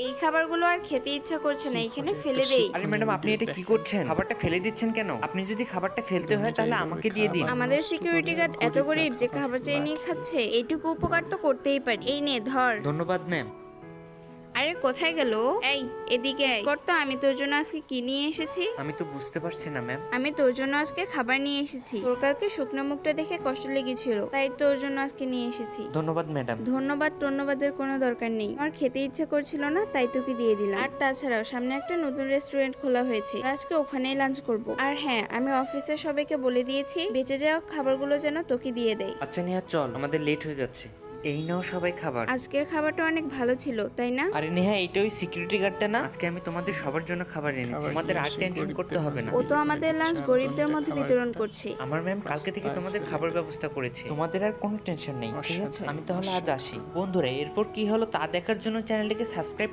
এই খাবারগুলো আর খেতে ইচ্ছা করছে না, এখানে ফেলে দেই। আরে ম্যাডাম, আপনি এটা কি করছেন? খাবারটা ফেলে দিচ্ছেন কেন? আপনি যদি খাবারটা ফেলতে হয় তাহলে আমাকে দিয়ে দিন। আমাদের সিকিউরিটি গার্ড এত গরিব যে খাবার চেয়ে নিয়ে খাচ্ছে, এইটুকু উপকার তো করতেই পারি। এই নে ধর। ধন্যবাদ ম্যাম। আরে কোথায় গেল? এই এদিকে আয়। কর তো, আমি তোর জন্য আজকে কি নিয়ে এসেছি। আমি তো বুঝতে পারছি না ম্যাম। আমি তোর জন্য আজকে খাবার নিয়ে এসেছি। তোর কালকে শুকনো মুখটা দেখে কষ্ট লেগেছিল, তাই তোর জন্য আজকে নিয়ে এসেছি। ধন্যবাদ ম্যাডাম। ধন্যবাদের কোনো দরকার নেই। আমার খেতে ইচ্ছে করছিল না, তাই তোকে দিয়ে দিলাম। আর তাছাড়াও সামনে একটা নতুন রেস্টুরেন্ট খোলা হয়েছে, আজকে ওখানেই লাঞ্চ করব। আর হ্যাঁ, আমি অফিসের সবাইকে বলে দিয়েছি বেঁচে যাওয়া খাবারগুলো যেন তোকে দিয়ে দেয়। আচ্ছা নেহা, চল, আমাদের লেট হয়ে যাচ্ছে। এই নাও সবাই খাবার। আজকের খাবারটা অনেক ভালো ছিল, তাই না? আরে নেহা, এইটা ওই সিকিউরিটি গার্ডটা না? আজকে আমি তোমাদের সবার জন্য খাবার এনেছি, তোমাদের আর টেনশন করতে হবে না। ও তো আমাদের লাঞ্চ গরিবদের মধ্যে বিতরণ করছে। আমার ম্যাম কালকে থেকে তোমাদের খাবার ব্যবস্থা করেছে, তোমাদের আর কোনো টেনশন নেই, ঠিক আছে? আমি তাহলে আজ আসি। বন্ধুরা, এরপর কি হলো তা দেখার জন্য চ্যানেলটিকে সাবস্ক্রাইব